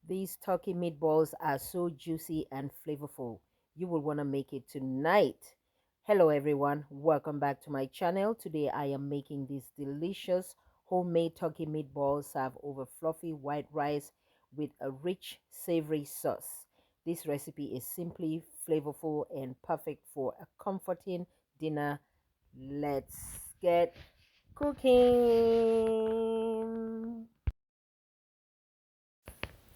These turkey meatballs are so juicy and flavorful. You will want to make it tonight. Hello everyone, welcome back to my channel. Today I am making these delicious homemade turkey meatballs served over fluffy white rice with a rich savory sauce. This recipe is simply flavorful and perfect for a comforting dinner. Let's get cooking.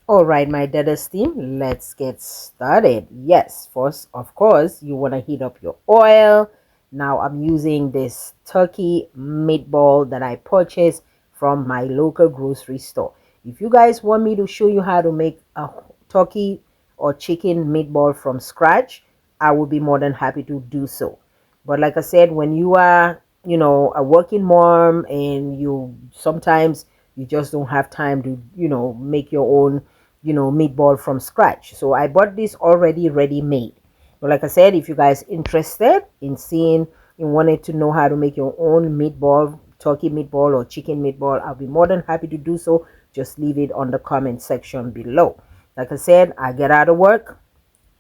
All right, my Dada's team, let's get started. Yes, first, of course, you want to heat up your oil. Now, I'm using this turkey meatball that I purchased from my local grocery store. If you guys want me to show you how to make a turkey or chicken meatball from scratch, I will be more than happy to do so. But like I said, when you are, a working mom and you sometimes you just don't have time to, make your own, meatball from scratch. So I bought this already ready made. But like I said, if you guys interested in seeing and wanted to know how to make your own meatball, turkey meatball or chicken meatball, I'll be more than happy to do so. Just leave it on the comment section below. Like I said, I get out of work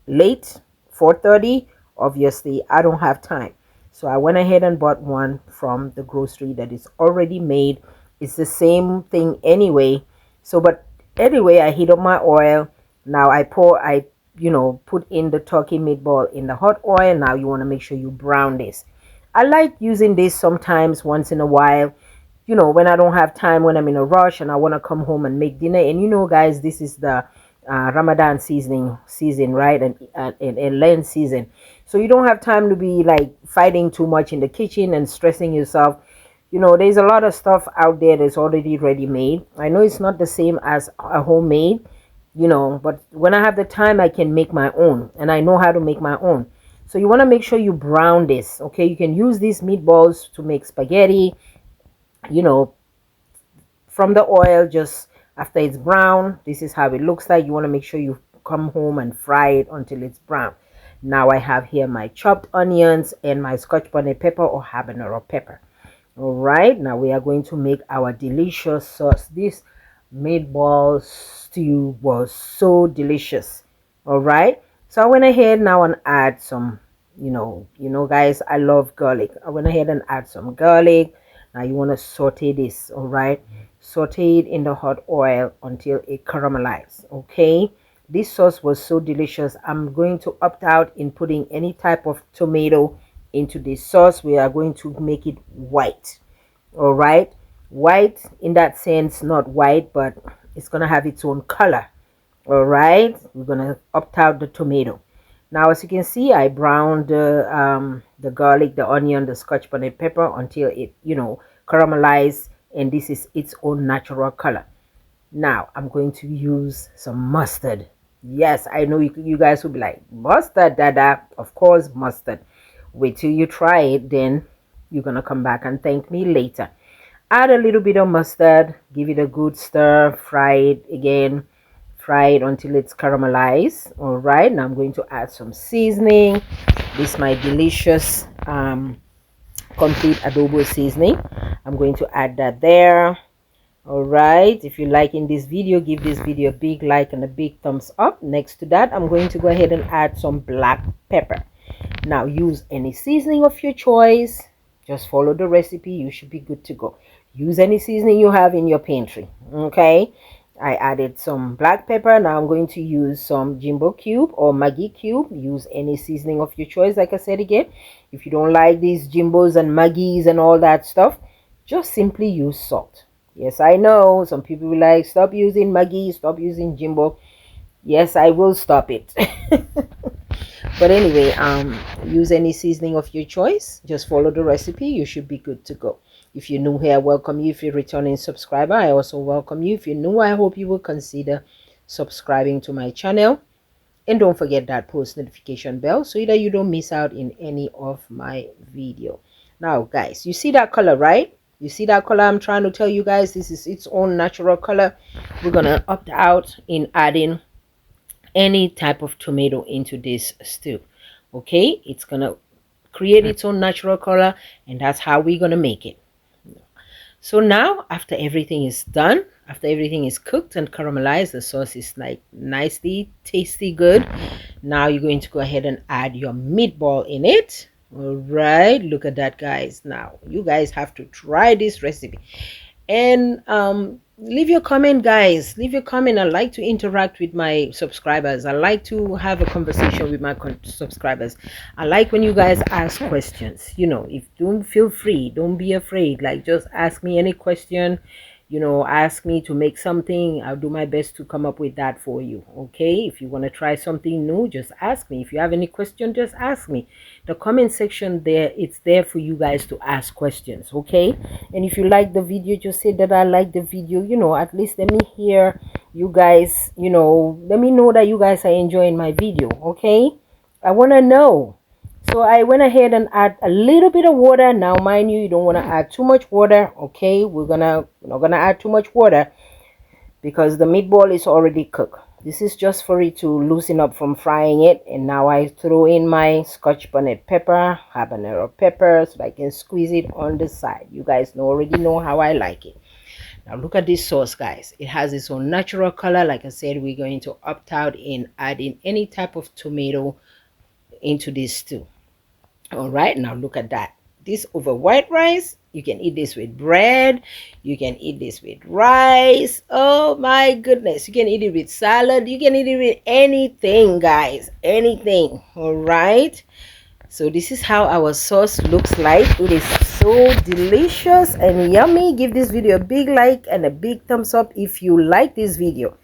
late, 4:30. Obviously I don't have time, so I went ahead and bought one from the grocery that is already made. It's the same thing anyway. So but anyway, I heat up my oil. Now I put in the turkey meatball in the hot oil. Now you want to make sure you brown this. I like using this sometimes once in a while, when I don't have time, when I'm in a rush and I want to come home and make dinner. And guys, this is the Ramadan season, right? And Lent season. So you don't have time to be like fighting too much in the kitchen and stressing yourself. There's a lot of stuff out there that's already ready made. I know it's not the same as a homemade, but when I have the time, I can make my own, and I know how to make my own. So you want to make sure you brown this, okay? You can use these meatballs to make spaghetti, you know from the oil. Just after it's brown, this is how it looks like. You want to make sure you come home and fry it until it's brown. Now I have here my chopped onions and my scotch bonnet pepper or habanero pepper. All right, now we are going to make our delicious sauce. This meatball stew was so delicious. All right, so I went ahead now and add some, guys, I love garlic. I went ahead and add some garlic. Now you want to saute this. All right, saute it in the hot oil until it caramelizes. Okay, this sauce was so delicious. I'm going to opt out in putting any type of tomato into this sauce. We are going to make it white. All right, white in that sense, not white, but it's gonna have its own color. All right, we're gonna opt out the tomato. Now as you can see, I browned the garlic, the onion, the scotch bonnet pepper until it caramelized, and this is its own natural color. Now I'm going to use some mustard. Yes, I know you guys will be like, mustard, Dada. Of course, mustard. Wait till you try it, then you're gonna come back and thank me later. Add a little bit of mustard, give it a good stir, fry it again, fry it until it's caramelized. All right, now I'm going to add some seasoning. This is my delicious complete adobo seasoning. I'm going to add that there. All right, if you're liking this video, give this video a big like and a big thumbs up. Next to that, I'm going to go ahead and add some black pepper. Now use any seasoning of your choice. Just follow the recipe, you should be good to go. Use any seasoning you have in your pantry. Okay, I added some black pepper. Now I'm going to use some jimbo cube or Maggi cube. Use any seasoning of your choice. Like I said again, if you don't like these jimbos and Maggis and all that stuff, just simply use salt. Yes, I know some people will like, stop using Maggi, stop using jimbo. Yes, I will stop it. But anyway, use any seasoning of your choice. Just follow the recipe, you should be good to go. If you're new here, I welcome you. If you're a returning subscriber, I also welcome you. If you're new, I hope you will consider subscribing to my channel, and don't forget that post notification bell so that you don't miss out in any of my video. Now guys, you see that color, right? You see that color? I'm trying to tell you guys, this is its own natural color. We're gonna opt out in adding any type of tomato into this stew. Okay, it's gonna create its own natural color, and that's how we're gonna make it. So now after everything is done, After everything is cooked and caramelized, the sauce is like nicely tasty good. Now you're going to go ahead and add your meatball in it. All right, look at that, guys. Now you guys have to try this recipe. And leave your comment, guys. Leave your comment. I like to interact with my subscribers. I like to have a conversation with my subscribers. I like when you guys ask questions. If don't feel free, don't be afraid. Like, just ask me any question. Ask me to make something. I'll do my best to come up with that for you. Okay, if you want to try something new, just ask me. If you have any question, just ask me. The comment section there, it's there for you guys to ask questions. Okay, and if you like the video, just say that I like the video. At least let me hear you guys. Let me know that you guys are enjoying my video. Okay, I want to know. So I went ahead and add a little bit of water. Now mind you, you don't want to add too much water. Okay, we're not gonna add too much water because the meatball is already cooked. This is just for it to loosen up from frying it. And now I throw in my scotch bonnet pepper, habanero pepper, so I can squeeze it on the side. You guys already know how I like it. Now look at this sauce, guys. It has its own natural color. Like I said, we're going to opt out in adding any type of tomato into this stew. All right, now look at that. This over white rice. You can eat this with bread. You can eat this with rice. Oh my goodness. You can eat it with salad. You can eat it with anything, guys. Anything. All right. So this is how our sauce looks like. It is so delicious and yummy. Give this video a big like and a big thumbs up if you like this video.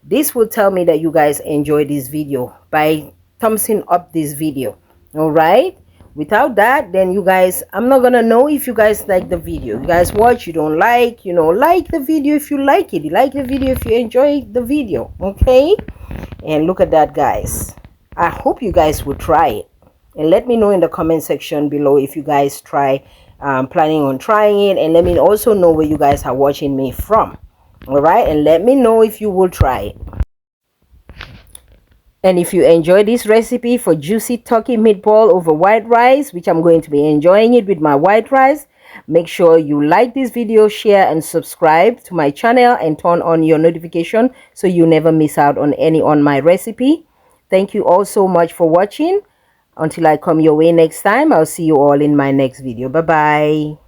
This will tell me that you guys enjoy this video by thumbsing up this video. All right. Without that, then you guys, I'm not gonna know if you guys like the video. You guys watch, you don't like, like the video if you like it. You like the video if you enjoy the video. Okay. And look at that, guys. I hope you guys will try it, and let me know in the comment section below if you guys planning on trying it, and let me also know where you guys are watching me from. All right, and let me know if you will try it. And if you enjoy this recipe for juicy turkey meatball over white rice, which I'm going to be enjoying it with my white rice, make sure you like this video, share and subscribe to my channel, and turn on your notification so you never miss out on my recipe. Thank you all so much for watching. Until I come your way next time, I'll see you all in my next video. Bye bye.